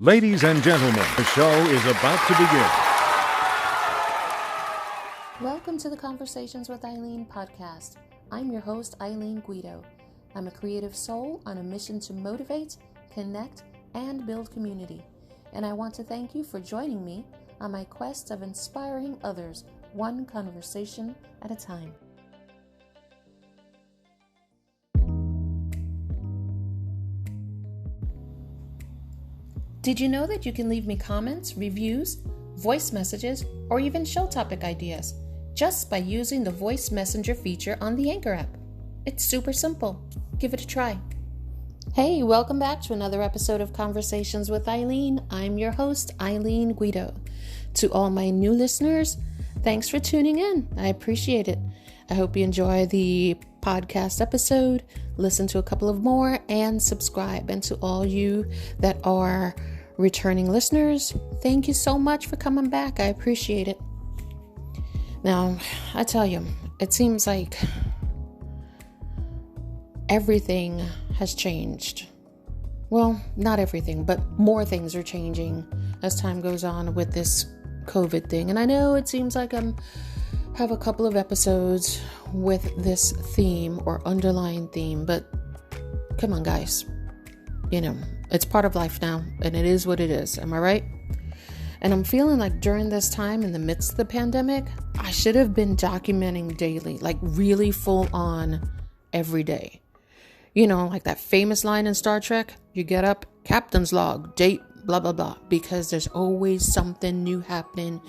Ladies and gentlemen, the show is about to begin. Welcome to the Conversations with Ilene podcast. I'm your host, Ilene Guido. I'm a creative soul on a mission to motivate, connect, and build community. And I want to thank you for joining me on my quest of inspiring others, one conversation at a time. Did you know that you can leave me comments, reviews, voice messages, or even show topic ideas just by using the voice messenger feature on the Anchor app? It's super simple. Give it a try. Hey, welcome back to another episode of Conversations with Ilene. I'm your host, Ilene Guido. To all my new listeners, thanks for tuning in. I appreciate it. I hope you enjoy the podcast episode, listen to a couple of more, and subscribe. And to all you that are returning listeners, thank you so much for coming back. I appreciate it. Now, I tell you, it seems like everything has changed. Well, not everything, but more things are changing as time goes on with this COVID thing. And I know it seems like have a couple of episodes with this theme or underlying theme, but come on, guys. It's part of life now, and it is what it is. Am I right? And I'm feeling like during this time, in the midst of the pandemic, I should have been documenting daily, like really full on every day. Like that famous line in Star Trek, you get up, captain's log, date, blah, blah, blah, because there's always something new happening.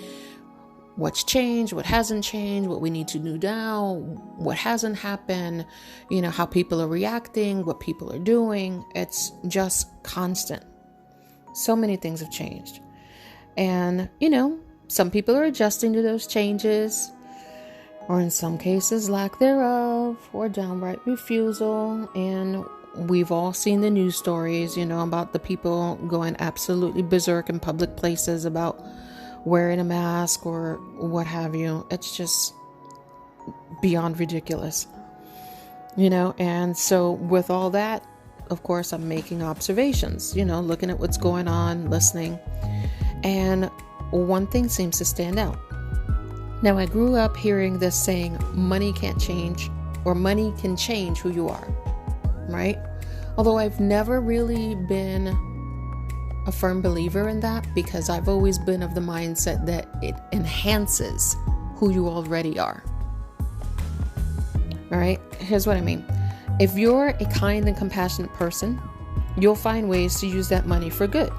What's changed, what hasn't changed, what we need to do now, what hasn't happened, how people are reacting, what people are doing. It's just constant. So many things have changed. And, some people are adjusting to those changes, or in some cases, lack thereof, or downright refusal. And we've all seen the news stories, about the people going absolutely berserk in public places about wearing a mask or what have you. It's just beyond ridiculous, and so with all that, of course, I'm making observations, looking at what's going on, listening, and one thing seems to stand out. Now, I grew up hearing this saying, money can't change, or money can change who you are, right? Although I've never really been a firm believer in that, because I've always been of the mindset that it enhances who you already are. All right, here's what I mean. If you're a kind and compassionate person, you'll find ways to use that money for good.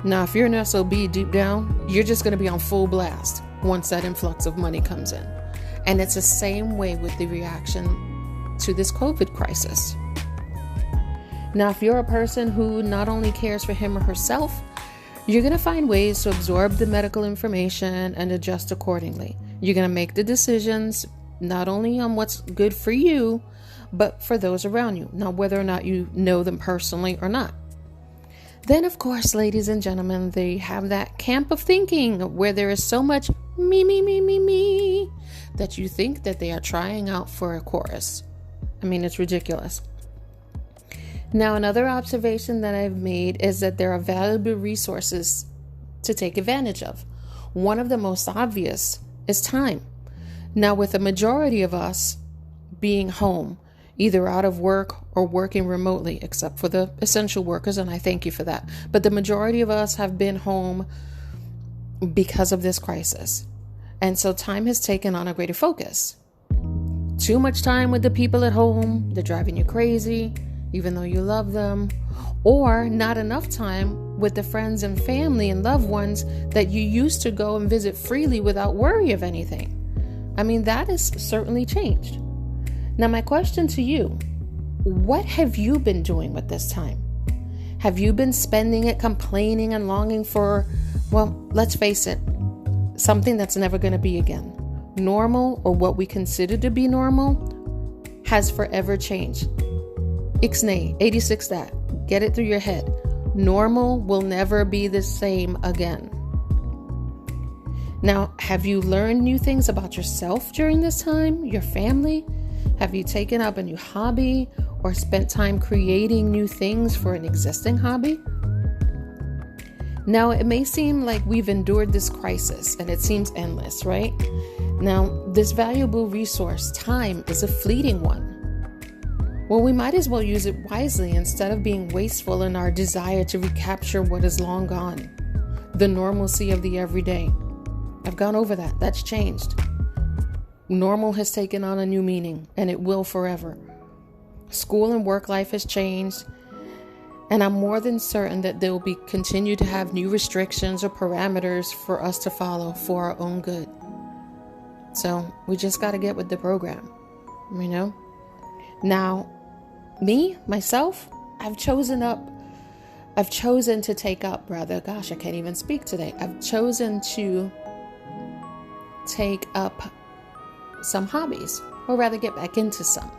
Now, if you're an SOB deep down, you're just going to be on full blast once that influx of money comes in. And it's the same way with the reaction to this COVID crisis. Now, if you're a person who not only cares for him or herself, you're going to find ways to absorb the medical information and adjust accordingly. You're going to make the decisions not only on what's good for you, but for those around you. Now, whether or not you know them personally or not. Then, of course, ladies and gentlemen, they have that camp of thinking where there is so much me, that you think that they are trying out for a chorus. I mean, it's ridiculous. Now, another observation that I've made is that there are valuable resources to take advantage of. One of the most obvious is time. Now, with the majority of us being home, either out of work or working remotely, except for the essential workers, and I thank you for that. But the majority of us have been home because of this crisis. And so time has taken on a greater focus. Too much time with the people at home, they're driving you crazy, even though you love them, or not enough time with the friends and family and loved ones that you used to go and visit freely without worry of anything. I mean, that has certainly changed. Now, my question to you, what have you been doing with this time? Have you been spending it complaining and longing for, well, let's face it, something that's never going to be again? Normal, or what we consider to be normal, has forever changed. Ixnay, 86 that. Get it through your head. Normal will never be the same again. Now, have you learned new things about yourself during this time? Your family? Have you taken up a new hobby or spent time creating new things for an existing hobby? Now, it may seem like we've endured this crisis and it seems endless, right? Now, this valuable resource, time, is a fleeting one. Well, we might as well use it wisely instead of being wasteful in our desire to recapture what is long gone. The normalcy of the everyday. I've gone over that. That's changed. Normal has taken on a new meaning, and it will forever. School and work life has changed, and I'm more than certain that there will be continue to have new restrictions or parameters for us to follow for our own good. So we just got to get with the program, you know? Now, myself, I've chosen to take up, gosh, I can't even speak today. I've chosen to take up some hobbies, or rather get back into some.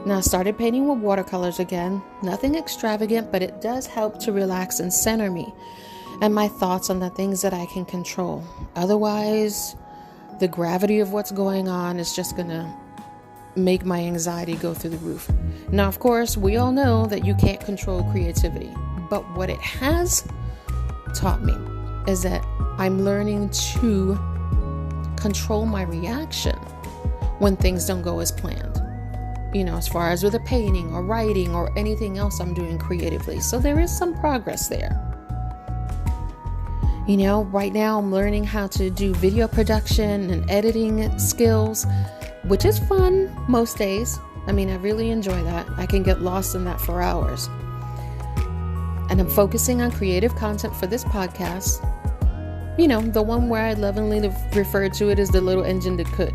Now, I started painting with watercolors again. Nothing extravagant, but it does help to relax and center me and my thoughts on the things that I can control. Otherwise, the gravity of what's going on is just going to make my anxiety go through the roof. Now, of course, we all know that you can't control creativity, but what it has taught me is that I'm learning to control my reaction when things don't go as planned. As far as with a painting or writing or anything else I'm doing creatively. So there is some progress there. Right now I'm learning how to do video production and editing skills, which is fun most days. I really enjoy that. I can get lost in that for hours. And I'm focusing on creative content for this podcast. The one where I lovingly refer to it as the little engine that could.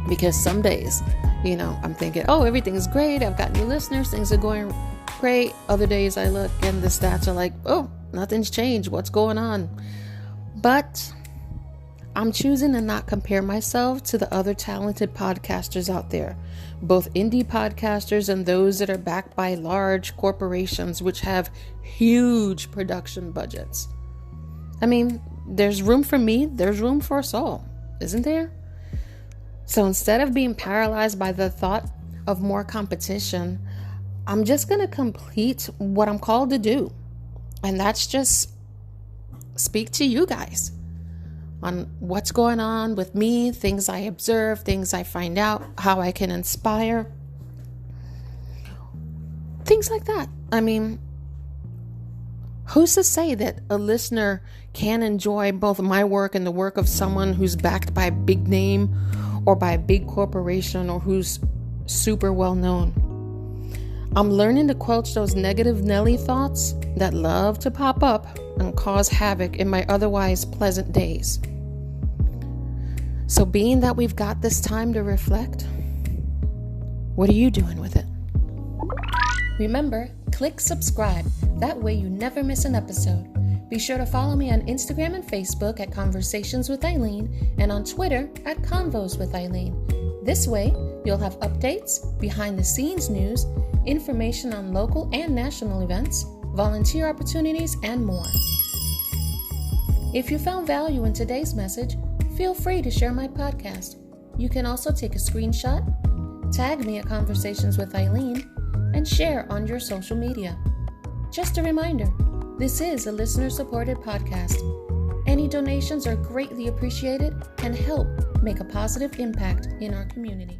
Because some days, I'm thinking, oh, everything's great. I've got new listeners. Things are going great. Other days I look and the stats are like, oh, nothing's changed. What's going on? But I'm choosing to not compare myself to the other talented podcasters out there, both indie podcasters and those that are backed by large corporations, which have huge production budgets. There's room for me. There's room for us all, isn't there? So instead of being paralyzed by the thought of more competition, I'm just going to complete what I'm called to do. And that's just speak to you guys on what's going on with me, things I observe, things I find out, how I can inspire, things like that. Who's to say that a listener can enjoy both my work and the work of someone who's backed by a big name or by a big corporation or who's super well known? I'm learning to quench those negative Nelly thoughts that love to pop up and cause havoc in my otherwise pleasant days. So being that we've got this time to reflect, what are you doing with it? Remember, click subscribe. That way you never miss an episode. Be sure to follow me on Instagram and Facebook at Conversations with Ilene and on Twitter at Convos with Ilene. This way, you'll have updates, behind the scenes news, information on local and national events, volunteer opportunities, and more. If you found value in today's message, feel free to share my podcast. You can also take a screenshot, tag me at Conversations with Ilene, and share on your social media. Just a reminder, this is a listener-supported podcast. Any donations are greatly appreciated and help make a positive impact in our community.